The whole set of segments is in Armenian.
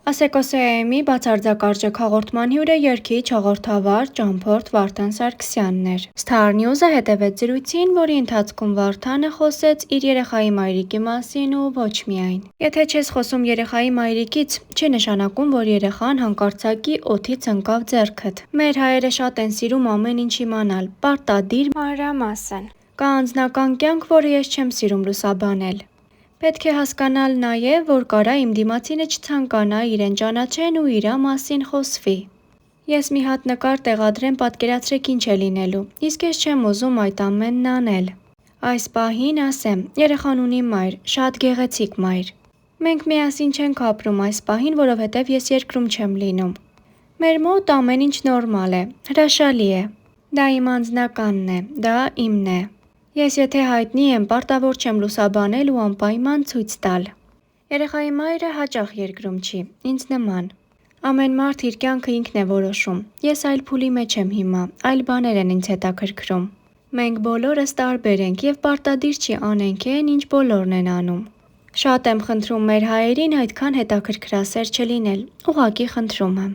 Ասեկոսեեմի բացարձակարճակ հաղորդման հյուրը երգիչ, հաղորդավար, ճամփորդ Վարդան Սարգսյանն էր։ Star News-ը հետևեց զրույցին, որի ընթացքում Վարդանը խոսեց իր երեխայի մայրիկի մասին ու ոչ միայն։ Եթե չես խոսում երեխայի մայրիկից, չի նշանակում, որ երեխան հանկարծակի օդից ընկավ ձեռքդ։ Մեր հայերը շատ են սիրում ամեն ինչ իմանալ, պարտադիր մանրամասն։ Կա անձնական կյանք, որը ես չեմ սիրում լուսաբանել։ Պետք է հասկանալ նաև, որ կարա իմ դիմացինը չցանկանա իրեն ճանաչեն ու իրա մասին խոսվի։ Ես մի հատ նկար տեղադրեմ, պատկերացրեք ինչ է լինելու, իսկ ես չեմ ուզում այդ ամենն անել։ Այս պահին ասեմ, երեխան ունի մայր, շատ գեղեցիկ մայր։ Մենք միասին չենք ապրում այս պահին, որովհետև ես երկրում չեմ լինում։ Մեր մոտ ամեն ինչ նորմալ է, հրաշալի է։ Դա իմ անձնականն է, դա իմն է։ Ես եթե հայտնի եմ, պարտավոր չեմ լուսաբանել ու անպայման ցույց տալ։ Երեխայի մայրը հաճախ երկրում չի, ինձ նման։ Ամեն մարդ իր կյանքը ինքն է որոշում։ Ես այլ փուլի մեջ եմ հիմա, այլ բաներ են ինձ հետաքրքրում։ Մենք բոլորս տարբեր ենք և պարտադիր չի անենք էն, ինչ բոլորն են անում։ Շատ եմ խնդրում մեր հայերին այդքան հետաքրքրասեր չլինել, ուղղակի խնդրում եմ։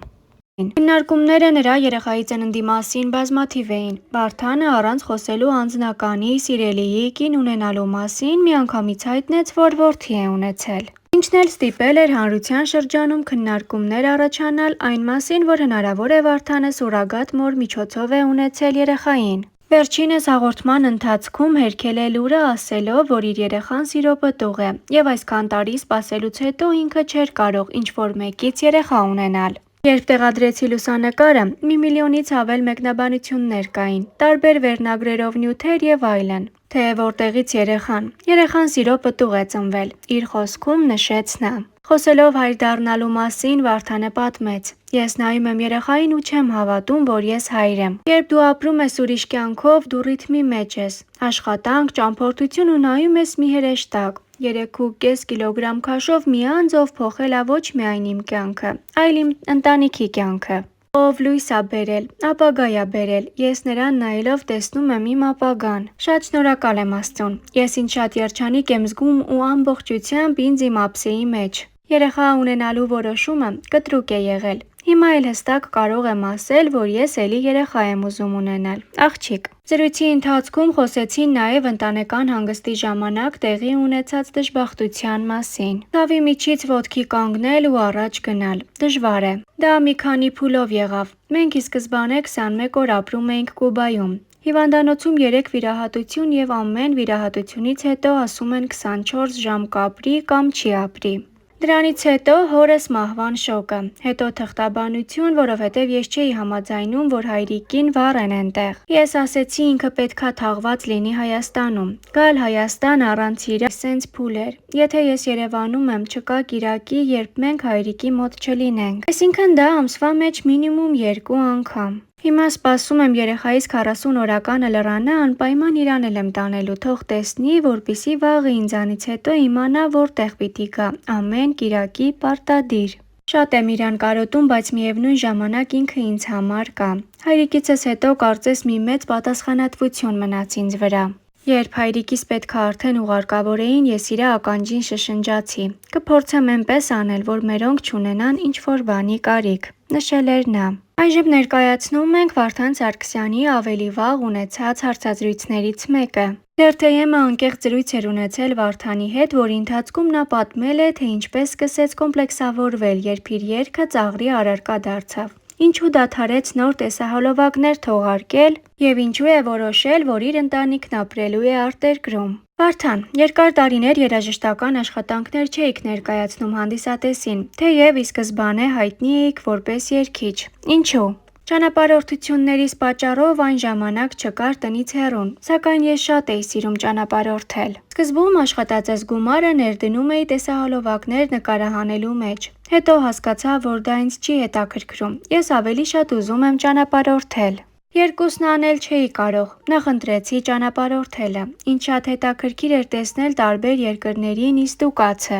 Քննարկումները նրա երեխայի ծննդի մասին բազմաթիվ էին։ Վարդանը առանց խոսելու անձնականի, սիրելիի, կին ունենալու մասին միանգամից հայտնեց, որ որդի է ունեցել։ Ինչն էլ ստիպել էր հանրության շրջանում քննարկումներ առաջանալ այն մասին, որ հնարավոր է Վարդանը սուրոգատ մոր միջոցով է ունեցել երեխային։ Վերջինս հաղորդման ընթացքում հերքել է լուրը ասելով, որ իր երեխան սիրո պտուղ է և այսքան տարի սպասելուց հետո ինքը չէր կարող ինչ-որ մեկից երեխա ունենալ։ Երբ տեղադրեցի լուսանկարը, 1 միլիոնից ավել մեկնաբանություններ կային, տարբեր վերնագրերով նյութեր և այլն։ Թե որտեղից երեխան։ Երեխան սիրո պտուղ է ծնվել, իր խոսքում նշեց նա։ Խոսելով հայր դառնալու մասին, Վարդանը պատմեց. Ես նայում եմ երեխային ու չեմ հավատում, որ ես հայր եմ։ Երբ դու ապրում ես ուրիշ կյանքով, դու ռիթմի մեջ ես, աշխատանք, ճամփորդություն ու նայում ես մի հրեշտակ, 3.5 կիլոգրամ քաշով մի անձ, ով փոխել ա ոչ միայն իմ կյանքը, այլ իմ ընտանիքի կյանքը, ով լույս ա բերել, ապագա ա բերել, ես նրան նայելով տեսնում եմ իմ ապագան։ Շատ շնորհակալ եմ Աստծուն։ Ես ինձ շատ երջանիկ եմ զգում ու ամբողջությամբ ինձ իմ ափսեի մեջ։ Երեխա ունենալու որոշումը կտրուկ է եղել։ Հիմա էլ հստակ կարող եմ ասել, որ ես էլի երեխա եմ ուզում ունենալ, աղջիկ։ Զրույցի ընթացքում խոսեցին նաև ընտանեկան հանգստի ժամանակ տեղի ունեցած դժբախտության մասին։ Ցավի միջից ոտքի կանգնել ու առաջ գնալ դժվար է։ Դա մի քանի փուլով եղավ։ Մենք ի սկզբանե 21 օր ապրում էինք Կուբայում։ Հիվանդանոցում 3 վիրահատություն և ամեն վիրահատությունից հետո ասում են 24 ժամ կապրի կամ չի ապրի։ Դրանից հետո հորս մահվան շոկը, հետո թղթաբանություն, որովհետև ես չէի համաձայնում, որ հայրիկին վառեն էնտեղ։ Ես ասեցի ինքը պետքա թաղված լինի Հայաստանում։ Գալ Հայաստան առանց իրա սենց փուլ էր։ Եթե ես Երևանում եմ, չկա կիրակի, երբ մենք հայրիկի մոտ չլինենք։ Այսինքն դա ամսվա մեջ մինիմում 2 անգամ։ Հիմա սպասում եմ երեխայիս 40 օրականը լռանա, անպայման իրան էլ եմ տանելու, թող տեսնի, որպեսզի վաղը ինձանից հետո իմանա որտեղ պիտի գա, ամեն կիրակի պարտադիր։ Շատ եմ իրան կարոտում, բայց միևնույն ժամանակ ինքը ինձ համար կա։ Հայրիկիցս հետո կարծես մի մեծ պատասխանատվություն մնաց ինձ վրա։ Երբ հայրիկիս պետքա արդեն ուղարկավորեին, ես իրա ականջին շշնջացի. կփորձեմ էնպես անել, որ մերոնք չունենան ինչ-որ բանի կարիք, նշել էր նա։ Այժմ ներկայացնում ենք Վարդան Սարգսյանի ավելի վաղ ունեցած հարցազրույցներից մեկը։ Դերթ.am-ը անկեղծ զրույց էր ունեցել Վարդանի հետ, որի ընթացքում նա պատմել է, թե ինչպես սկսեց կոմպլեքսավորվել, երբ իր երգը ծաղրի առարկա դարձավ։ Ինչու դադարեց նոր տեսահոլովակներ թողարկել և ինչու է որոշել, որ իր ընտանիքն ապրելու է արտերկրում։ Վարդան, երկար տարիներ երաժշտական աշխատանքներ չէիք ներկայացնում հանդիսատեսին, թեև ի սկզբանե հայտնի էիք որպես երգիչ։ Ինչու։ Ճանապարհորդություններիս պատճառով այն ժամանակ չկար տնից հեռուն, սակայն ես շատ էի սիրում ճանապարհորդել։ Սկզբում աշխատածս գումարը ներդնում էի տեսահոլովակներ նկարահանելու մեջ։ Հետո հասկացա, որ դա ինձ չի հետաքրքրում, ես ավելի շատ ուզում եմ ճանապարհորդել։ Երկուսն անել չէի կարող, նախընտրեցի ճանապարհորդելը, ինձ շատ հետաքրքիր էր տեսնել տարբեր երկրների նիստուկացը։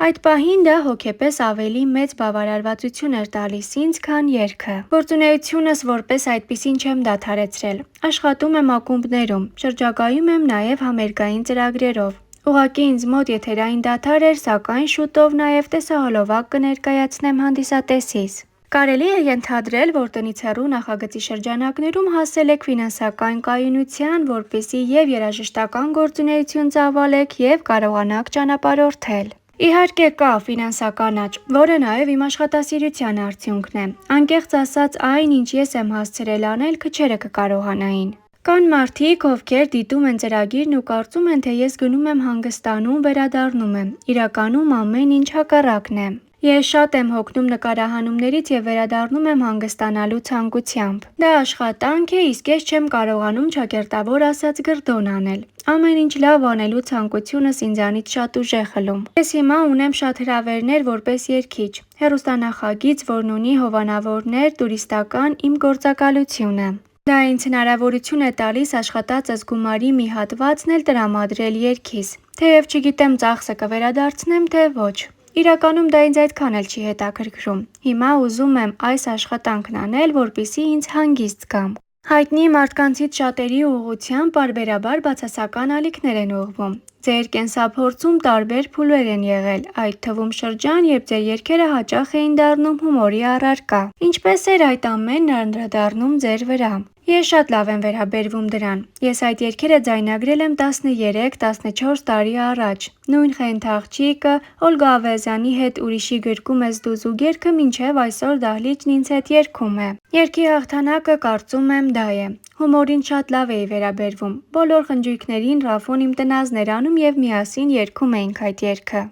Այդ պահին դա հոգեպես ավելի մեծ բավարարվածություն էր տալիս ինձ, քան երգը։ Գործունեությունս որպես այդպիսին չեմ դադարեցրել։ Աշխատում եմ ակումբներում, շրջագայում եմ նաև համերգային ծրագրերով։ Ուղղակի ինձ մոտ եթերային դադար էր, սակայն շուտով նաև տեսահոլովակ կներկայացնեմ հանդիսատեսիս։ Կարելի է ենթադրել, որ տնից հեռու նախագծի շրջանակներում հասել եք ֆինանսական կայունության, որպեսզի և երաժշտական գործունեություն ծավալեք և կարողանաք ճանապարհորդել։ Իհարկե կա ֆինանսական աճ, որը նաև իմ աշխատասիրության արդյունքն է։ Անկեղծ ասած, այն, ինչ ես եմ հասցրել անել, քչերը կկարողանային։ Կան մարդիկ, ովքեր դիտում են ծրագիրն ու կարծում են, թե ես գնում եմ հանգստանում, վերադառնում եմ։ Իրականում ամեն ինչ հակառակն է։ Ես շատ եմ հոգնում նկարահանումներից և վերադառնում եմ հանգստանալու ցանկությամբ։ Դա աշխատանք է, իսկ ես չեմ կարողանում ճակերտավոր ասած գռդոն անել։ Ամեն ինչ լավ անելու ցանկությունս ինձանից շատ ուժ է խլում։ Ես հիմա ունեմ շատ հրավերներ որպես երգիչ։ Հեռուստանախագիծ, որն ունի հովանավորներ, տուրիստական իմ գործակալությունը։ Դա ինձ հնարավորություն է տալիս աշխատածս գումարի մի հատվածն էլ տրամադրել երգիս։ Թեև չգիտեմ ծախսը կվերադարձնեմ, թե ոչ։ Իրականում դա ինձ այդքան էլ չի հետաքրքրում։ Հիմա ուզում եմ այս աշխատանքն անել, որպեսզի ինձ հանգիստ զգամ։ Հայտնի մարդկանցից շատերի ուղղությամբ պարբերաբար բացասական ալիքներ են ուղղվում։ Ձեր կենսափորձում տարբեր փուլեր են եղել, այդ թվում շրջան, երբ ձեր երգերը հաճախ էին դառնում հումորի առարկա։ Ինչպես էր այդ ամենն անդրադառնում ձեր վրա։ Ես շատ լավ եմ վերաբերվում դրան։ Ես այդ երգերը ձայնագրել եմ 13-14 տարի առաջ։ Նույն Խենթ աղջիկը, Օլգա Ավազյանի հետ Ուրիշի գրկում ես դու զուգերքը մինչև այսօր Դահլիճն ինձ հետ երգում է։ Երգի հաղթանակը կարծում եմ դա է։ Հումորին շատ լավ էի վերաբերվում։ Բոլոր խնջույքներին Ռաֆոն իմ տնազն էր անում և միասին երգում էինք այդ երգը։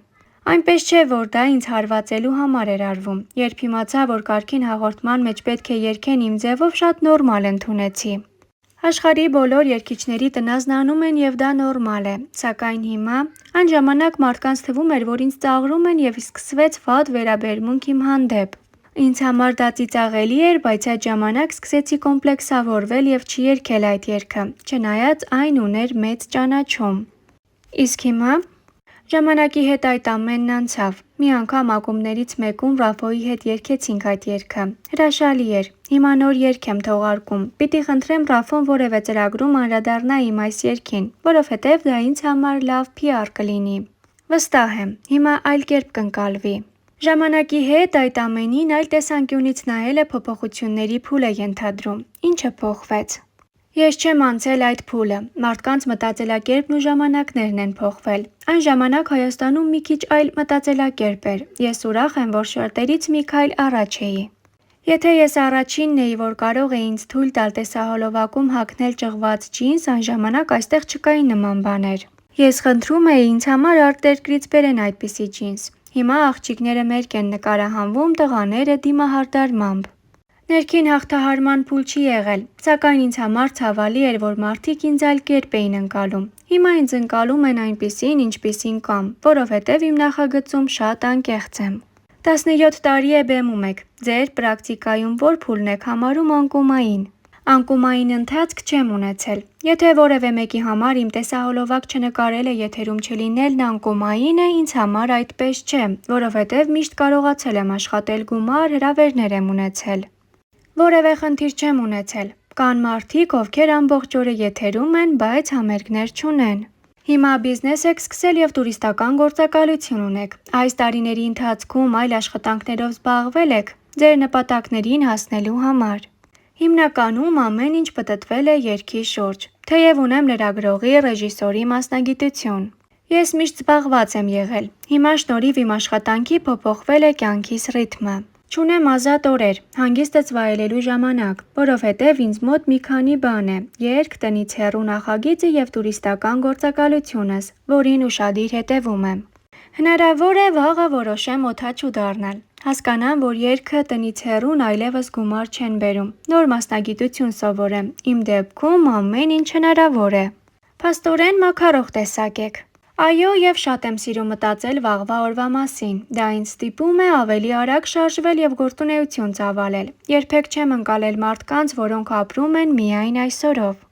Այնպես չէ, որ դա ինձ հարվածելու համար էր արվում։ Երբ իմացա, որ կարգին հաղորդման մեջ պետք է երգեն իմ ձևով, շատ նորմալ ընդունեցի։ Աշխարհի բոլոր երգիչների տնազն անում են և դա նորմալ է, սակայն հիմա, այն ժամանակ մարդկանց թվում էր, որ ինձ ծաղրում են և սկսվեց վատ վերաբերմունք իմ հանդեպ։ Ինձ համար դա ծիծաղելի էր, բայց այդ ժամանակ սկսեցի կոմպլեքսավորվել և չերգել այդ երգը, չնայած այն ուներ մեծ ճանաչում։ Իսկ հիմա… Ժամանակի հետ այդ ամենն անցավ։ Մի անգամ ակումբներից մեկում Ռաֆոյի հետ երգեցինք այդ երգը։ Հրաշալի էր։ Հիմա նոր երգ եմ թողարկում։ Պիտի խնդրեմ Ռաֆոն որևէ ծրագրում անդրադառնա իմ այս երգին, որովհետև դա ինձ համար լավ PR կլինի։ Վստահ եմ, հիմա այլ կերպ կընկալվի։ Ժամանակի հետ այդ ամենին այլ տեսանկյունից նայելը փոփոխությունների փուլ է ենթադրում։ Ինչը փոխվեց։ Ես չեմ անցել այդ փուլը։ Մարդկանց մտածելակերպն ու ժամանակներն են փոխվել։ Այն ժամանակ Հայաստանում մի քիչ այլ մտածելակերպ էր։ Ես ուրախ եմ, որ շատերից մի քայլ առաջ էի։ Եթե ես առաջինն էի, որ կարող է ինձ թույլ տալ տեսահոլովակում հագնել ճղված ջինս, այն ժամանակ այստեղ չկային նման բաներ։ Ես խնդրում էի ինձ համար արտերկրից բերեն այդպիսի ջինս։ Հիմա աղջիկները մերկ են նկարահանվում, տղաները դիմահարդարմամբ։ Ներքին հաղթահարման փուլ չի եղել, սակայն ինձ համար ցավալի էր, որ մարդիկ ինձ այլ կերպ էին ընկալում։ Հիմա ինձ ընկալում են այնպիսին, ինչպիսին կամ, որովհետև իմ նախագծում շատ անկեղծ եմ։ 17 տարի է բեմում եք, ձեր պրակտիկայում որ փուլն եք համարում անկումային։ Անկումային ընթացք չեմ ունեցել։ Եթե որևէ մեկի համար իմ տեսահոլովակ չնկարելը եթերում չլինելն անկումային է, ինձ համար այդպես չէ, որովհետև միշտ կարողացել եմ աշխատել գումար, հրավերներ եմ ունեցել։ Որևէ խնդիր չեմ ունեցել։ Կան մարդիկ, ովքեր ամբողջ օրը եթերում են, բայց համերգներ չունեն։ Հիմա բիզնես եք սկսել և տուրիստական գործակալություն ունեք։ Այս տարիների ընթացքում այլ աշխատանքներով զբաղվել եք ձեր նպատակներին հասնելու համար։ Հիմնականում ամեն ինչ պտտվել է երգի շուրջ, թեև ունեմ լրագրողի, ռեժիսորի մասնագիտություն։ Ես միշտ զբաղված եմ եղել։ Հիմա շնորհիվ իմ աշխատանքի փոփոխվել է կյանքիս ռիթմը։ Չունեմ ազատ օրեր, հանգիստս վայելելու ժամանակ, որովհետև ինձ մոտ մի քանի բան է՝ երգ, տնից հեռու նախագիծը և տուրիստական գործակալությունս, որին ուշադիր հետևում եմ։ Հնարավոր է վաղը որոշեմ օդաչու դառնալ։ Հասկանամ, որ երգը, տնից հեռուն այլևս գումար չեն բերում։ Նոր մասնագիտություն սովորեմ։ Իմ դեպքում ամեն ինչ հնարավոր է։ Փաստորեն մաքարող տեսակ եք։ Այո, և շատ եմ սիրում մտածել վաղվա օրվա մասին։ Դա ինձ ստիպում է ավելի արագ շարժվել և գործունեություն ծավալել։ Երբեք չեմ ընկալել մարդկանց, որոնք ապրում են միայն այսօրով։